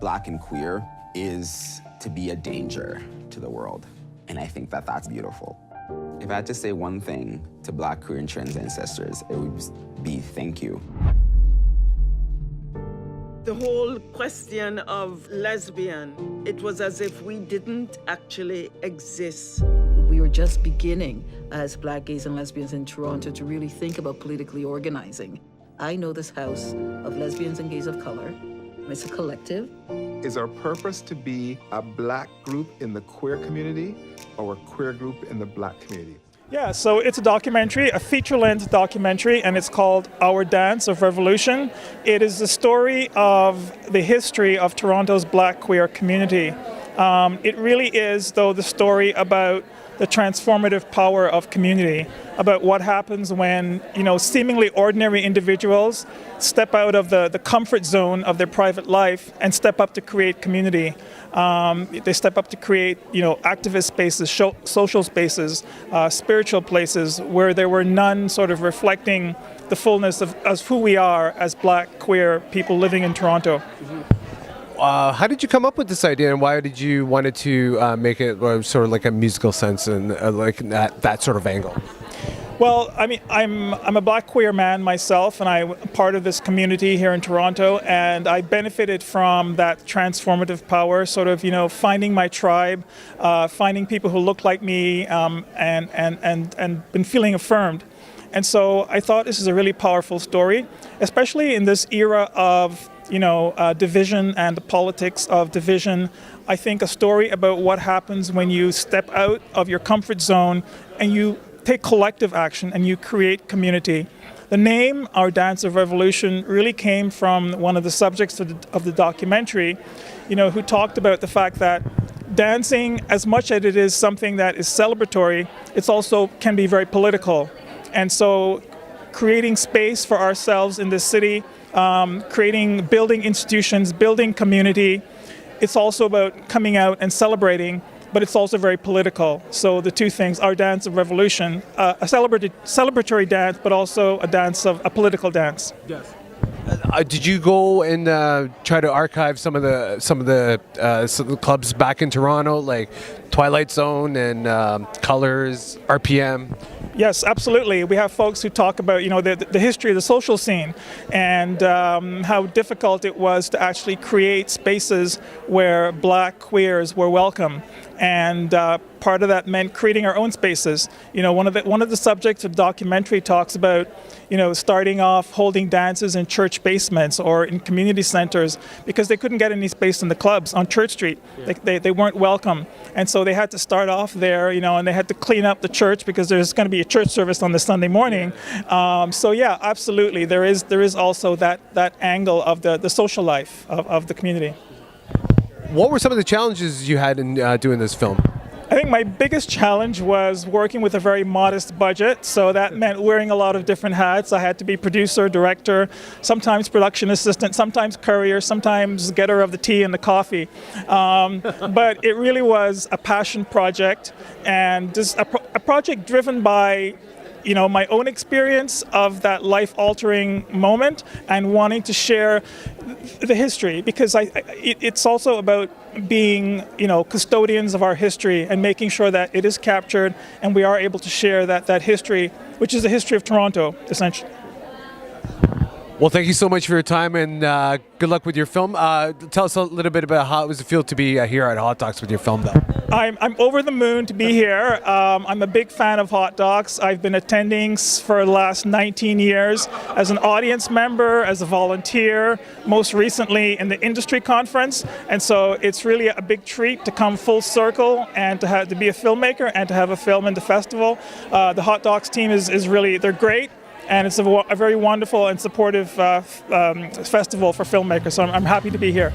Black and queer is to be a danger to the world. And I think that that's beautiful. If I had to say one thing to Black, queer, and trans ancestors, it would be thank you. The whole question of lesbian, it was as if we didn't actually exist. We were just beginning as Black gays and lesbians in Toronto to really think about politically organizing. I know this house of lesbians and gays of color. It's a collective. Is our purpose to be a Black group in the queer community or a queer group in the Black community? Yeah, so it's a documentary, a feature-length documentary, and it's called Our Dance of Revolution. It is the story of the history of Toronto's Black queer community. It really is, though, the story about the transformative power of community, about what happens when, seemingly ordinary individuals step out of the comfort zone of their private life and step up to create community. They step up to create, activist spaces, social spaces, spiritual places where there were none sort of reflecting the fullness of who we are as Black queer people living in Toronto. Mm-hmm. How did you come up with this idea, and why did you wanted to make it sort of like a musical sense and like that sort of angle? Well, I mean, I'm a Black queer man myself, and I'm part of this community here in Toronto, and I benefited from that transformative power, sort of, finding my tribe, finding people who look like me, and been feeling affirmed. And so I thought this is a really powerful story, especially in this era of division and the politics of division. I think a story about what happens when you step out of your comfort zone and you take collective action and you create community. The name, Our Dance of Revolution, really came from one of the subjects of the documentary, who talked about the fact that dancing, as much as it is something that is celebratory, it's also can be very political. And so creating space for ourselves in this city, building institutions, building community. It's also about coming out and celebrating, but it's also very political. So the two things, Our Dance of Revolution, a celebratory dance, but also a political dance. Yes. Did you go and try to archive some of the clubs back in Toronto, like Twilight Zone and Colors, RPM? Yes, absolutely. We have folks who talk about, the history of the social scene and how difficult it was to actually create spaces where Black queers were welcome. And part of that meant creating our own spaces. One of the subjects of the documentary talks about, starting off holding dances in church basements or in community centers because they couldn't get any space in the clubs on Church Street. Yeah. They weren't welcome. And so they had to start off there, and they had to clean up the church because there's going to be a church service on the Sunday morning. So yeah, absolutely. There is also that angle of the social life of the community. What were some of the challenges you had in doing this film? I think my biggest challenge was working with a very modest budget, so that meant wearing a lot of different hats. I had to be producer, director, sometimes production assistant, sometimes courier, sometimes getter of the tea and the coffee. But it really was a passion project, and just a project driven by my own experience of that life-altering moment and wanting to share the history, because it's also about being, custodians of our history and making sure that it is captured and we are able to share that history, which is the history of Toronto, essentially. Well, thank you so much for your time, and good luck with your film. Tell us a little bit about how it was feel to be here at Hot Docs with your film, though. I'm over the moon to be here. I'm a big fan of Hot Docs. I've been attending for the last 19 years as an audience member, as a volunteer, most recently in the industry conference. And so it's really a big treat to come full circle and to be a filmmaker and to have a film in the festival. The Hot Docs team is really, they're great. And it's a very wonderful and supportive festival for filmmakers, so I'm happy to be here.